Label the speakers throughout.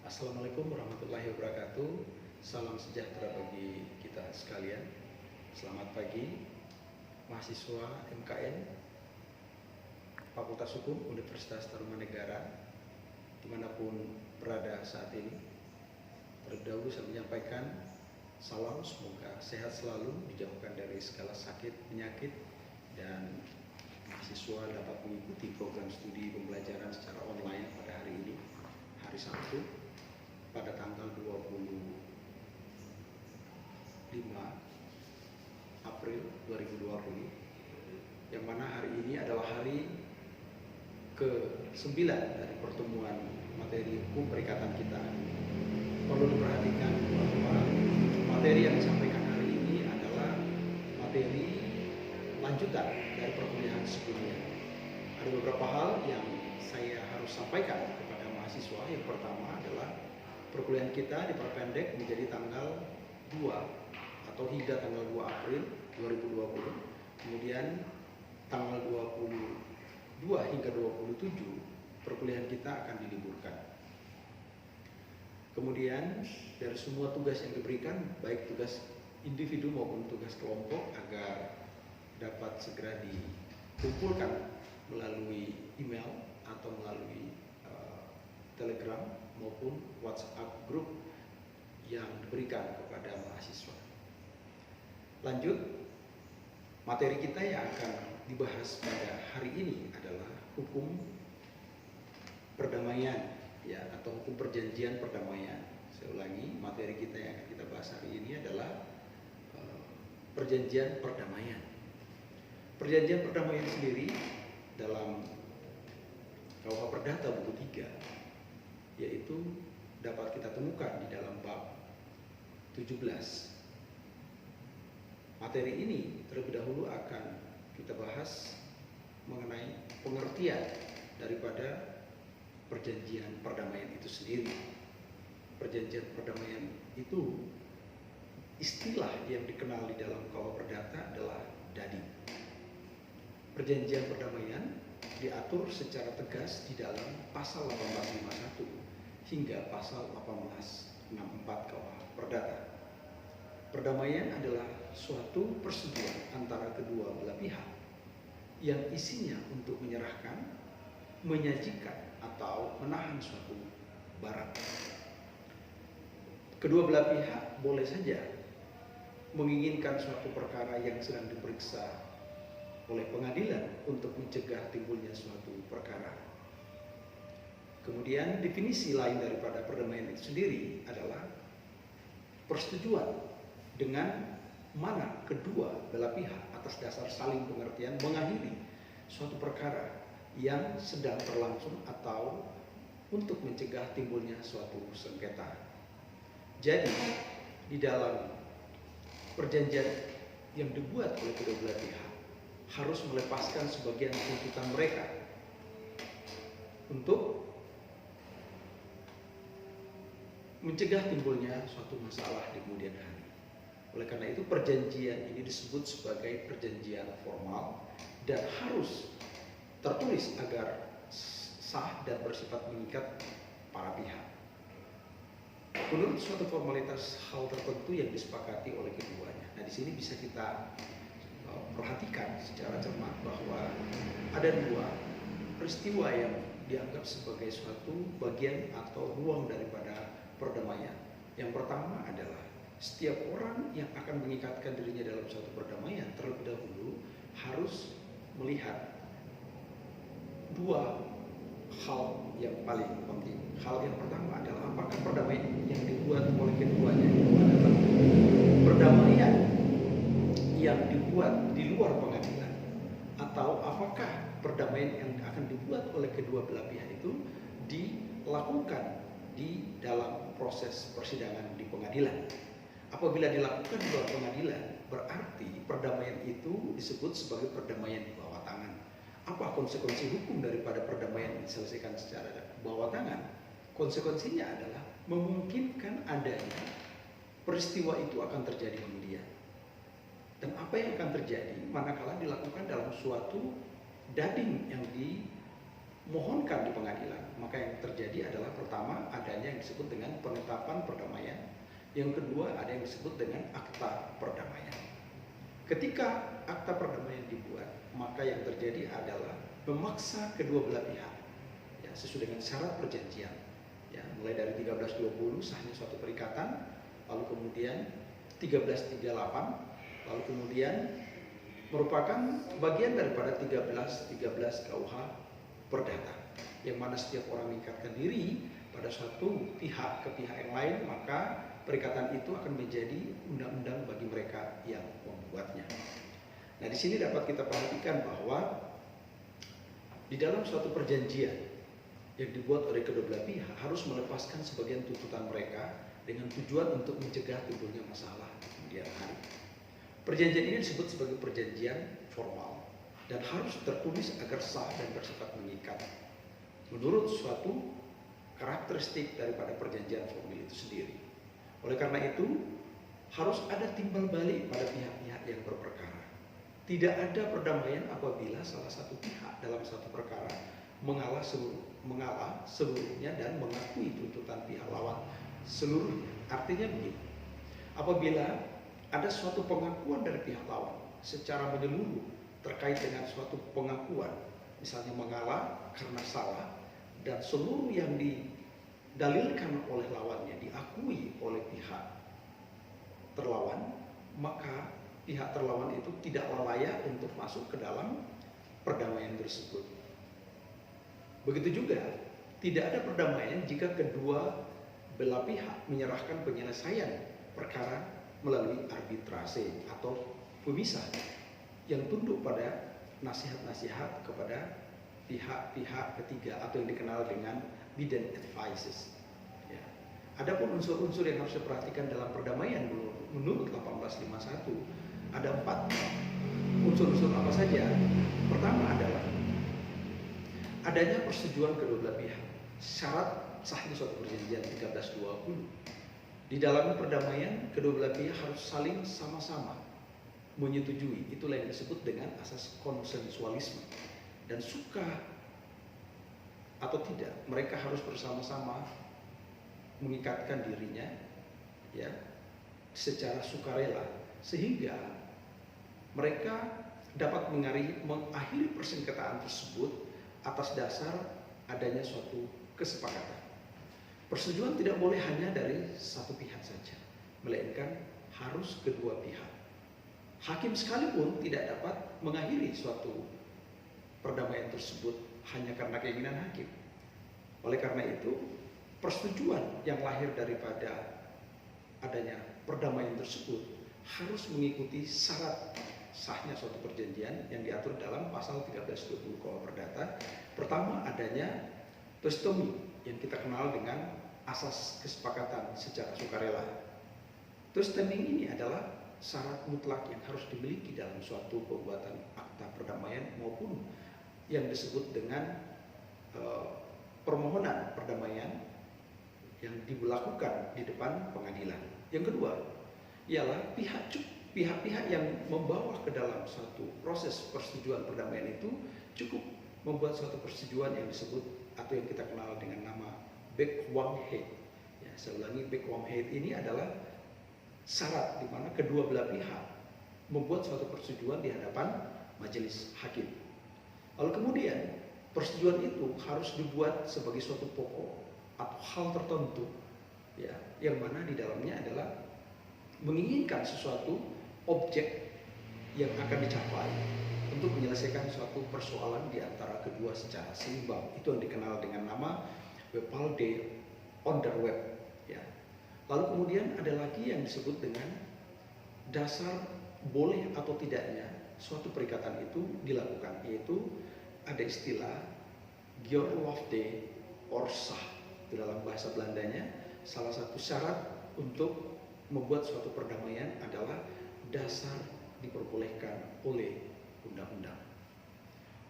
Speaker 1: Assalamualaikum warahmatullahi wabarakatuh. Salam sejahtera bagi kita sekalian. Selamat pagi, mahasiswa MKN Fakultas Hukum Universitas Tarumanegara dimanapun berada saat ini. Terlebih dahulu saya menyampaikan salam, semoga sehat selalu, dijauhkan dari segala sakit, penyakit, dan mahasiswa dapat mengikuti program studi pembelajaran secara online pada hari ini, hari Sabtu, pada tanggal 25 April 2020, yang mana hari ini adalah hari ke-9 dari pertemuan materi hukum perikatan kita. Perlu diperhatikan bahwa materi yang disampaikan hari ini adalah materi lanjutan dari perkuliahan sebelumnya. Ada beberapa hal yang saya harus sampaikan kepada mahasiswa. Yang pertama adalah perkuliahan kita diperpendek menjadi tanggal 2 atau hingga tanggal 2 April 2020. Kemudian tanggal 22 hingga 27 perkuliahan kita akan diliburkan. Kemudian dari semua tugas yang diberikan, baik tugas individu maupun tugas kelompok, agar dapat segera dikumpulkan melalui email atau melalui Telegram maupun WhatsApp grup yang diberikan kepada mahasiswa. Lanjut, materi kita yang akan dibahas pada hari ini adalah hukum perdamaian, ya, atau hukum perjanjian perdamaian. Saya ulangi, materi kita yang akan kita bahas hari ini adalah perjanjian perdamaian. Perjanjian perdamaian sendiri dalam KUH Perdata buku 3 yaitu dapat kita temukan di dalam bab 17. Materi ini terlebih dahulu akan kita bahas mengenai pengertian daripada perjanjian perdamaian itu sendiri. Perjanjian perdamaian itu istilah yang dikenal di dalam KUH Perdata adalah DADI. Perjanjian perdamaian diatur secara tegas di dalam pasal 1851 hingga pasal 1864 KUH Perdata. Perdamaian adalah suatu persetujuan antara kedua belah pihak yang isinya untuk menyerahkan, menyajikan, atau menahan suatu barang. Kedua belah pihak boleh saja menginginkan suatu perkara yang sedang diperiksa oleh pengadilan untuk mencegah timbulnya suatu perkara. Kemudian definisi lain daripada perdamaian itu sendiri adalah persetujuan dengan mana kedua belah pihak atas dasar saling pengertian mengakhiri suatu perkara yang sedang berlangsung atau untuk mencegah timbulnya suatu sengketa. Jadi di dalam perjanjian yang dibuat oleh kedua belah pihak harus melepaskan sebagian tuntutan mereka untuk mencegah timbulnya suatu masalah di kemudian hari. Oleh karena itu perjanjian ini disebut sebagai perjanjian formal dan harus tertulis agar sah dan bersifat mengikat para pihak. Menurut suatu formalitas hal tertentu yang disepakati oleh keduanya. Nah, di sini bisa kita perhatikan secara cermat bahwa ada dua peristiwa yang dianggap sebagai suatu bagian atau ruang daripada perdamaian. Yang pertama adalah setiap orang yang akan mengikatkan dirinya dalam suatu perdamaian terlebih dahulu harus melihat dua hal yang paling penting. Hal yang pertama adalah apakah perdamaian yang dibuat oleh keduanya itu adalah perdamaian yang dibuat di luar pengadilan, atau apakah perdamaian yang akan dibuat oleh kedua belah pihak itu dilakukan di dalam proses persidangan di pengadilan. Apabila dilakukan di luar pengadilan, berarti perdamaian itu disebut sebagai perdamaian di bawah tangan. Apa konsekuensi hukum daripada perdamaian diselesaikan secara bawah tangan? Konsekuensinya adalah memungkinkan adanya peristiwa itu akan terjadi kemudian. Dan apa yang akan terjadi manakala dilakukan dalam suatu dading yang mohonkan di pengadilan, maka yang terjadi adalah pertama adanya yang disebut dengan penetapan perdamaian, yang kedua ada yang disebut dengan akta perdamaian. Ketika akta perdamaian dibuat, maka yang terjadi adalah memaksa kedua belah pihak, ya, sesuai dengan syarat perjanjian, ya, mulai dari 1320 sahnya suatu perikatan, lalu kemudian 1338, lalu kemudian merupakan bagian daripada 13 KUH Perdata, yang mana setiap orang mengikatkan diri pada suatu pihak ke pihak yang lain, maka perikatan itu akan menjadi undang-undang bagi mereka yang membuatnya. Nah, di sini dapat kita perhatikan bahwa di dalam suatu perjanjian yang dibuat oleh kedua belah pihak harus melepaskan sebagian tuntutan mereka dengan tujuan untuk mencegah timbulnya masalah di kemudian hari. Perjanjian ini disebut sebagai perjanjian formal dan harus tertulis agar sah dan bersifat mengikat menurut suatu karakteristik daripada perjanjian formal itu sendiri. Oleh karena itu, harus ada timbal balik pada pihak-pihak yang berperkara. Tidak ada perdamaian apabila salah satu pihak dalam satu perkara mengalah seluruhnya dan mengakui tuntutan pihak lawan seluruhnya. Artinya begini, apabila ada suatu pengakuan dari pihak lawan secara menyeluruh terkait dengan suatu pengakuan, misalnya mengalah karena salah, dan seluruh yang didalilkan oleh lawannya diakui oleh pihak terlawan, maka pihak terlawan itu tidak layak untuk masuk ke dalam perdamaian tersebut. Begitu juga tidak ada perdamaian jika kedua belah pihak menyerahkan penyelesaian perkara melalui arbitrase atau pemisah yang tunduk pada nasihat-nasihat kepada pihak-pihak ketiga atau yang dikenal dengan bidden advices. Ya. Adapun unsur-unsur yang harus diperhatikan dalam perdamaian menurut 1851 ada 4 unsur-unsur apa saja. Pertama adalah adanya persetujuan kedua belah pihak. Syarat sahnya suatu perjanjian 1320. Di dalam perdamaian, kedua belah pihak harus saling sama-sama menyetujui. Itulah yang disebut dengan asas konsensualisme. Dan suka atau tidak, mereka harus bersama-sama mengikatkan dirinya, ya, secara sukarela, sehingga mereka dapat mengakhiri persengketaan tersebut atas dasar adanya suatu kesepakatan. Persetujuan tidak boleh hanya dari satu pihak saja, melainkan harus kedua pihak. Hakim sekalipun tidak dapat mengakhiri suatu perdamaian tersebut hanya karena keinginan hakim. Oleh karena itu, persetujuan yang lahir daripada adanya perdamaian tersebut harus mengikuti syarat sahnya suatu perjanjian yang diatur dalam pasal 1320 KUH Perdata. Pertama, adanya testament yang kita kenal dengan asas kesepakatan secara sukarela. Testament ini adalah syarat mutlak yang harus dimiliki dalam suatu pembuatan akta perdamaian maupun yang disebut dengan permohonan perdamaian yang dilakukan di depan pengadilan. Yang kedua ialah pihak-pihak yang membawa ke dalam suatu proses persetujuan perdamaian itu cukup membuat suatu persetujuan yang disebut atau yang kita kenal dengan nama Bekwang-Head. Ya, saya ulangi, Bekwang-Head ini adalah syarat di mana kedua belah pihak membuat suatu persetujuan di hadapan majelis hakim. Lalu kemudian persetujuan itu harus dibuat sebagai suatu pokok atau hal tertentu, ya, yang mana di dalamnya adalah menginginkan sesuatu objek yang akan dicapai untuk menyelesaikan suatu persoalan di antara kedua secara seimbang. Itu yang dikenal dengan nama Wepalde Onderwerp. Ya. Lalu kemudian ada lagi yang disebut dengan dasar boleh atau tidaknya suatu perikatan itu dilakukan, yaitu ada istilah Geoorloofde Oorzaak. Itu dalam bahasa Belandanya, salah satu syarat untuk membuat suatu perdamaian adalah dasar diperbolehkan oleh undang-undang.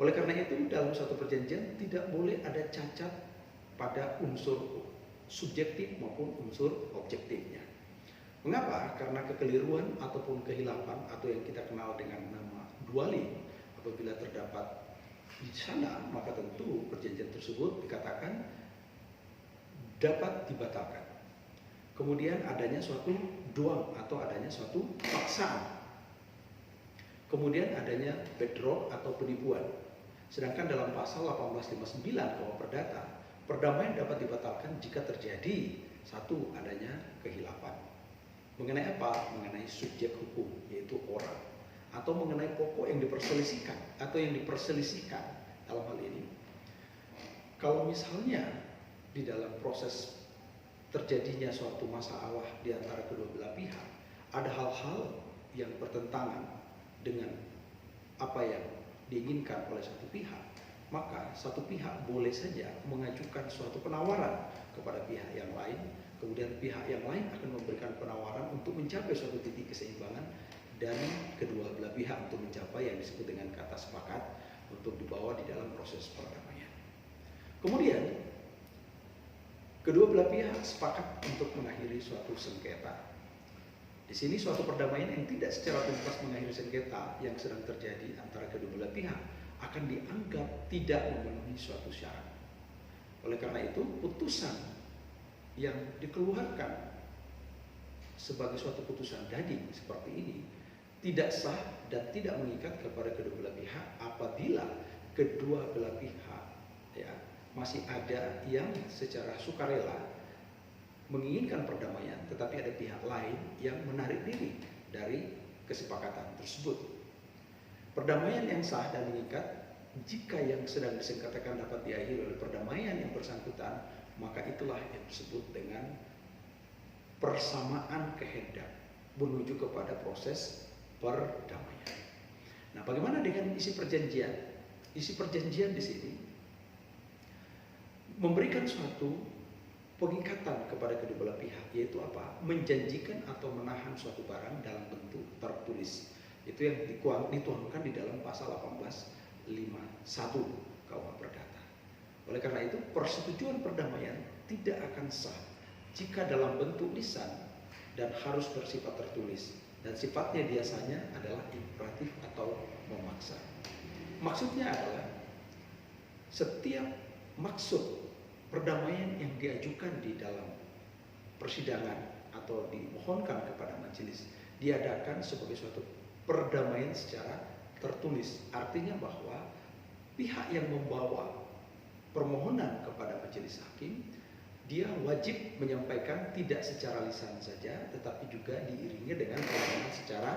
Speaker 1: Oleh karena itu, dalam suatu perjanjian tidak boleh ada cacat pada unsur subjektif maupun unsur objektifnya. Mengapa? Karena kekeliruan ataupun kehilapan atau yang kita kenal dengan nama dualing, apabila terdapat di sana, maka tentu perjanjian tersebut dikatakan dapat dibatalkan. Kemudian adanya suatu doang atau adanya suatu paksaan. Kemudian adanya bedrock atau penipuan. Sedangkan dalam pasal 1859 KUH Perdata, perdamaian dapat dibatalkan jika terjadi satu, adanya kehilafan. Mengenai apa? Mengenai subjek hukum, yaitu orang, atau mengenai pokok yang diperselisihkan atau yang diperselisihkan dalam hal ini. Kalau misalnya di dalam proses terjadinya suatu masalah di antara kedua belah pihak, ada hal-hal yang bertentangan dengan apa yang diinginkan oleh satu pihak, maka satu pihak boleh saja mengajukan suatu penawaran kepada pihak yang lain, kemudian pihak yang lain akan memberikan penawaran untuk mencapai suatu titik keseimbangan dan kedua belah pihak untuk mencapai yang disebut dengan kata sepakat untuk dibawa di dalam proses perdamaian. Kemudian kedua belah pihak sepakat untuk mengakhiri suatu sengketa. Di sini suatu perdamaian yang tidak secara tuntas mengakhiri sengketa yang sedang terjadi antara kedua belah pihak akan dianggap tidak memenuhi suatu syarat. Oleh karena itu, putusan yang dikeluarkan sebagai suatu putusan daging seperti ini tidak sah dan tidak mengikat kepada kedua belah pihak apabila kedua belah pihak masih ada yang secara sukarela menginginkan perdamaian, tetapi ada pihak lain yang menarik diri dari kesepakatan tersebut. Perdamaian yang sah dan mengikat jika yang sedang disengketakan dapat diakhiri oleh perdamaian yang bersangkutan, maka itulah yang disebut dengan persamaan kehendak menuju kepada proses perdamaian. Nah, bagaimana dengan isi perjanjian? Isi perjanjian di sini memberikan suatu pengikatan kepada kedua belah pihak, yaitu apa? Menjanjikan atau menahan suatu barang dalam bentuk tertulis. Itu yang dituangkan di dalam pasal 1851 KUH Perdata. Oleh karena itu, persetujuan perdamaian tidak akan sah jika dalam bentuk lisan dan harus bersifat tertulis, dan sifatnya biasanya adalah imperatif atau memaksa. Maksudnya adalah setiap maksud perdamaian yang diajukan di dalam persidangan atau dimohonkan kepada majelis diadakan sebagai suatu perdamaian secara tertulis. Artinya bahwa pihak yang membawa permohonan kepada majelis hakim, dia wajib menyampaikan tidak secara lisan saja, tetapi juga diiringi dengan permohonan secara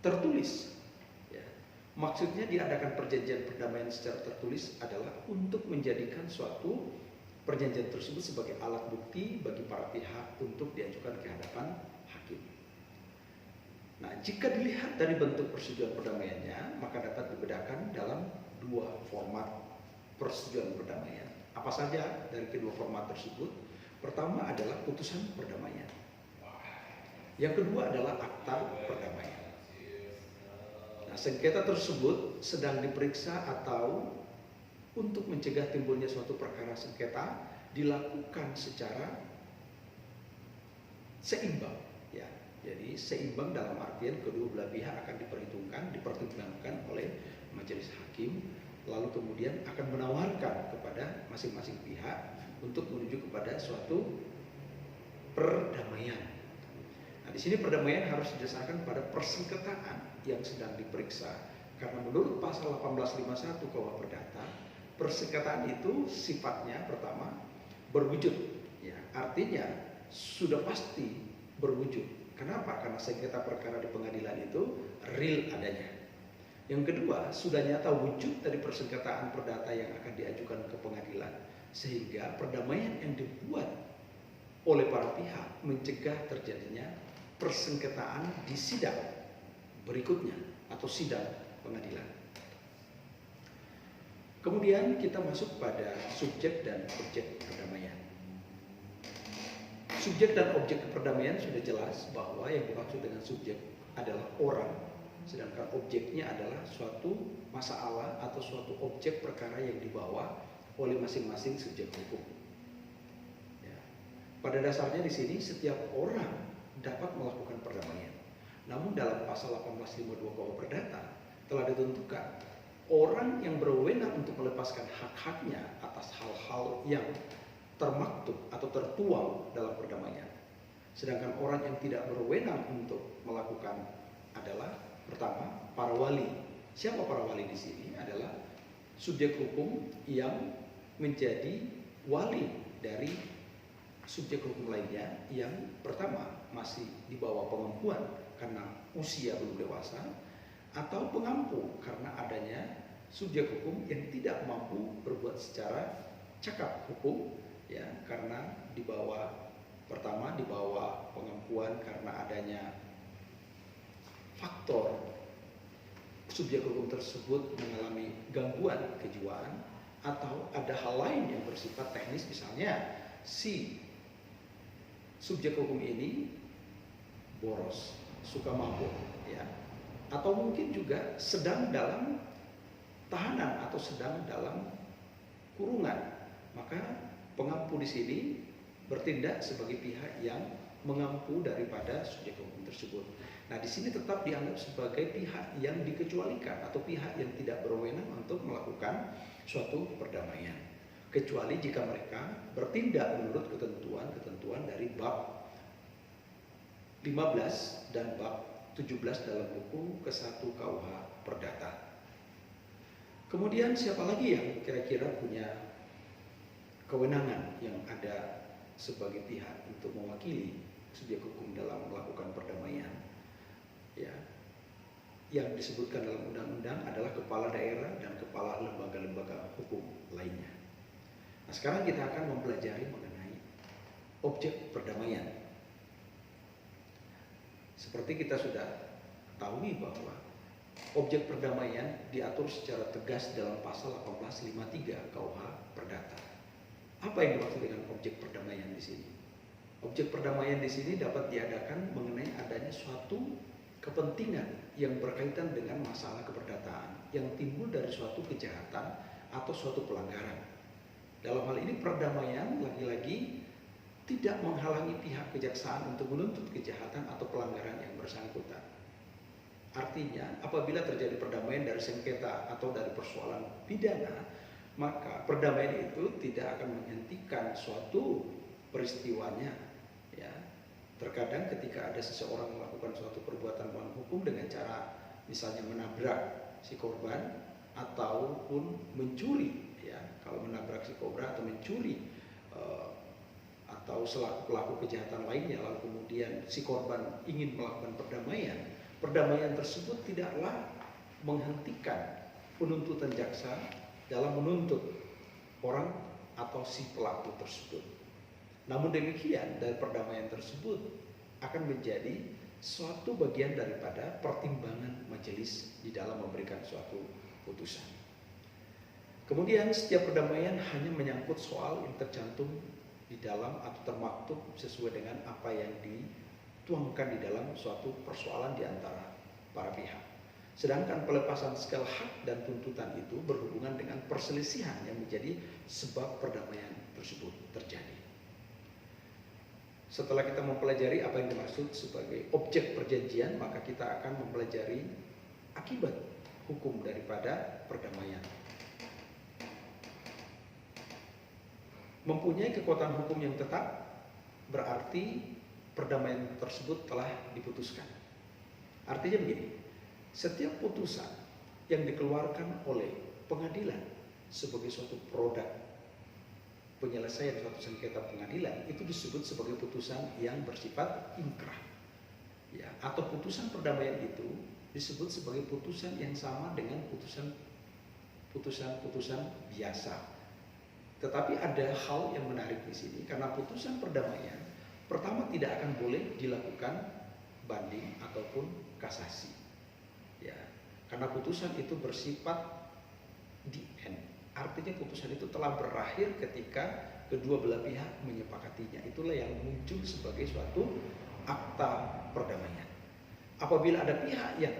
Speaker 1: tertulis. Maksudnya diadakan perjanjian perdamaian secara tertulis adalah untuk menjadikan suatu perjanjian tersebut sebagai alat bukti bagi para pihak untuk diajukan ke hadapan hakim. Nah, jika dilihat dari bentuk persetujuan perdamaiannya, maka dapat dibedakan dalam dua format persetujuan perdamaian. Apa saja dari kedua format tersebut? Pertama adalah putusan perdamaian. Yang kedua adalah akta perdamaian. Sengketa tersebut sedang diperiksa atau untuk mencegah timbulnya suatu perkara sengketa dilakukan secara seimbang, ya. Jadi seimbang dalam artian kedua belah pihak akan dipertimbangkan oleh majelis hakim, lalu kemudian akan menawarkan kepada masing-masing pihak untuk menuju kepada suatu perdamaian. Nah, di sini perdamaian harus didasarkan pada persengketaan yang sedang diperiksa, karena menurut pasal 1851 KUH Perdata, persengketaan itu sifatnya pertama berwujud, ya, artinya sudah pasti berwujud. Kenapa? Karena sengketa perkara di pengadilan itu real adanya. Yang kedua, sudah nyata wujud dari persengketaan perdata yang akan diajukan ke pengadilan, sehingga perdamaian yang dibuat oleh para pihak mencegah terjadinya persengketaan di sidang berikutnya atau sidang pengadilan. Kemudian kita masuk pada subjek dan objek perdamaian. Subjek dan objek perdamaian sudah jelas bahwa yang dimaksud dengan subjek adalah orang, sedangkan objeknya adalah suatu masalah atau suatu objek perkara yang dibawa oleh masing-masing subjek hukum. Ya. Pada dasarnya di sini setiap orang dapat melakukan perdamaian. Namun dalam pasal 1852 KUH Perdata telah ditentukan orang yang berwenang untuk melepaskan hak-haknya atas hal-hal yang termaktub atau tertuang dalam perdamaian. Sedangkan orang yang tidak berwenang untuk melakukan adalah pertama para wali. Siapa para wali di sini? Adalah subjek hukum yang menjadi wali dari subjek hukum lainnya yang pertama masih di bawah pengampuan karena usia belum dewasa, atau pengampu karena adanya subjek hukum yang tidak mampu berbuat secara cakap hukum, ya, karena di bawah pengampuan karena adanya faktor subjek hukum tersebut mengalami gangguan kejiwaan, atau ada hal lain yang bersifat teknis, misalnya si subjek hukum ini boros, suka mabuk, ya, atau mungkin juga sedang dalam tahanan atau sedang dalam kurungan, maka pengampu di sini bertindak sebagai pihak yang mengampu daripada subjek hukum tersebut. Nah, di sini tetap dianggap sebagai pihak yang dikecualikan atau pihak yang tidak berwenang untuk melakukan suatu perdamaian, kecuali jika mereka bertindak menurut ketentuan dari bab 15 dan bab 17 dalam buku ke-1 KUH Perdata. Kemudian siapa lagi yang kira-kira punya kewenangan yang ada sebagai pihak untuk mewakili subjek hukum dalam melakukan perdamaian? Ya, yang disebutkan dalam undang-undang adalah kepala daerah dan kepala lembaga-lembaga hukum lainnya. Nah, sekarang kita akan mempelajari mengenai objek perdamaian. Seperti kita sudah tahu bahwa objek perdamaian diatur secara tegas dalam pasal 1853 KUH Perdata. Apa yang dimaksud dengan objek perdamaian di sini? Objek perdamaian di sini dapat diadakan mengenai adanya suatu kepentingan yang berkaitan dengan masalah keperdataan yang timbul dari suatu kejahatan atau suatu pelanggaran. Dalam hal ini perdamaian lagi-lagi tidak menghalangi pihak kejaksaan untuk menuntut kejahatan atau pelanggaran yang bersangkutan. Artinya, apabila terjadi perdamaian dari sengketa atau dari persoalan pidana, maka perdamaian itu tidak akan menghentikan suatu peristiwanya. Ya, terkadang ketika ada seseorang melakukan suatu perbuatan melawan hukum dengan cara misalnya menabrak si korban ataupun mencuri, ya, kalau menabrak si korban atau mencuri atau selaku pelaku kejahatan lainnya, lalu kemudian si korban ingin melakukan perdamaian tersebut tidaklah menghentikan penuntutan jaksa dalam menuntut orang atau si pelaku tersebut. Namun demikian, dari perdamaian tersebut akan menjadi suatu bagian daripada pertimbangan majelis di dalam memberikan suatu putusan. Kemudian setiap perdamaian hanya menyangkut soal yang tercantum di dalam atau termaktub sesuai dengan apa yang dituangkan di dalam suatu persoalan di antara para pihak. Sedangkan pelepasan segala hak dan tuntutan itu berhubungan dengan perselisihan yang menjadi sebab perdamaian tersebut terjadi. Setelah kita mempelajari apa yang dimaksud sebagai objek perjanjian, maka kita akan mempelajari akibat hukum daripada perdamaian. Mempunyai kekuatan hukum yang tetap berarti perdamaian tersebut telah diputuskan. Artinya begini, setiap putusan yang dikeluarkan oleh pengadilan sebagai suatu produk penyelesaian suatu sengketa pengadilan itu disebut sebagai putusan yang bersifat inkrah, ya, atau putusan perdamaian itu disebut sebagai putusan yang sama dengan putusan biasa. Tetapi ada hal yang menarik di sini, karena putusan perdamaian pertama tidak akan boleh dilakukan banding ataupun kasasi, ya, karena putusan itu bersifat the end. Artinya putusan itu telah berakhir ketika kedua belah pihak menyepakatinya. Itulah yang muncul sebagai suatu akta perdamaian. Apabila ada pihak yang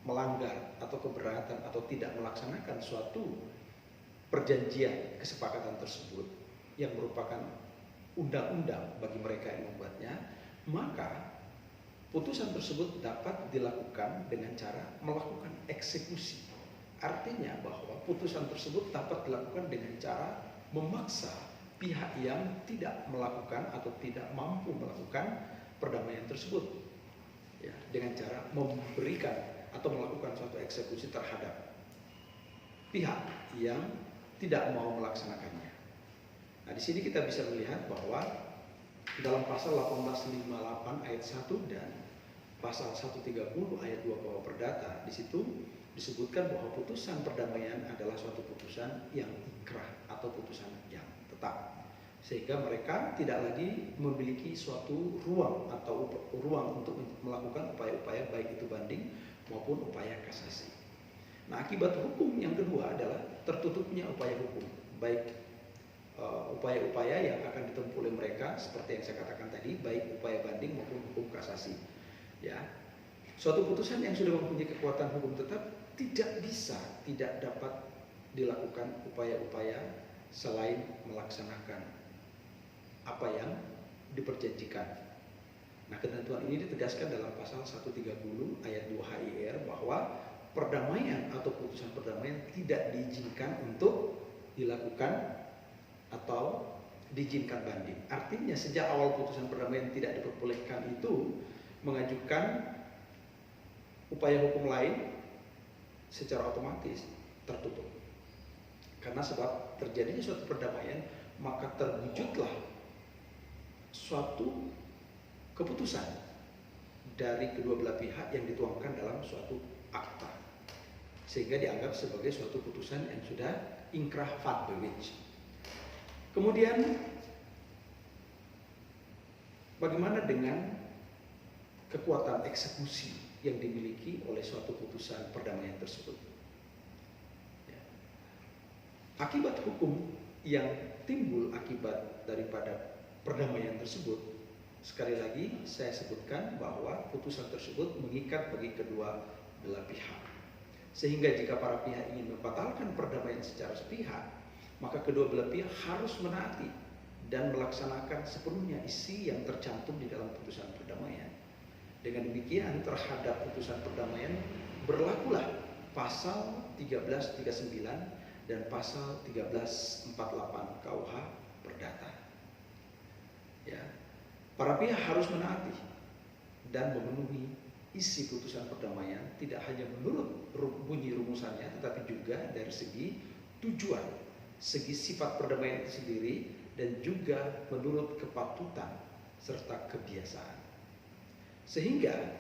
Speaker 1: melanggar atau keberatan atau tidak melaksanakan suatu perjanjian kesepakatan tersebut yang merupakan undang-undang bagi mereka yang membuatnya, maka putusan tersebut dapat dilakukan dengan cara melakukan eksekusi Artinya bahwa putusan tersebut dapat dilakukan dengan cara memaksa pihak yang tidak melakukan atau tidak mampu melakukan perdamaian tersebut, ya, dengan cara memberikan atau melakukan suatu eksekusi terhadap pihak yang tidak mau melaksanakannya. Nah, di sini kita bisa melihat bahwa dalam pasal 1858 ayat 1 dan pasal 130 ayat 2 KUH Perdata, di situ disebutkan bahwa putusan perdamaian adalah suatu putusan yang inkrah atau putusan yang tetap, sehingga mereka tidak lagi memiliki suatu ruang atau ruang untuk melakukan upaya-upaya baik itu banding maupun upaya kasasi. Nah, akibat hukum yang kedua adalah tertutupnya upaya hukum, baik upaya-upaya yang akan ditempuh oleh mereka seperti yang saya katakan tadi, baik upaya banding maupun hukum kasasi. Ya, suatu putusan yang sudah mempunyai kekuatan hukum tetap tidak dapat dilakukan upaya-upaya selain melaksanakan apa yang diperjanjikan. Nah, ketentuan ini ditegaskan dalam pasal 130 ayat 2 HIR bahwa perdamaian atau putusan perdamaian tidak diizinkan untuk dilakukan atau diizinkan banding. Artinya sejak awal putusan perdamaian tidak diperbolehkan itu mengajukan upaya hukum lain secara otomatis tertutup. Karena sebab terjadinya suatu perdamaian, maka terwujudlah suatu keputusan dari kedua belah pihak yang dituangkan dalam suatu akta, sehingga dianggap sebagai suatu putusan yang sudah inkrah van bewitch. Kemudian bagaimana dengan kekuatan eksekusi yang dimiliki oleh suatu putusan perdamaian tersebut? Ya. Akibat hukum yang timbul akibat daripada perdamaian tersebut, sekali lagi saya sebutkan bahwa putusan tersebut mengikat bagi kedua belah pihak, sehingga jika para pihak ingin membatalkan perdamaian secara sepihak, maka kedua belah pihak harus menaati dan melaksanakan sepenuhnya isi yang tercantum di dalam putusan perdamaian. Dengan demikian terhadap putusan perdamaian berlakulah pasal 1339 dan pasal 1348 KUH Perdata. Ya, para pihak harus menaati dan memenuhi isi putusan perdamaian, tidak hanya menurut bunyi rumusannya, tetapi juga dari segi tujuan, segi sifat perdamaian itu sendiri, dan juga menurut kepatutan serta kebiasaan. Sehingga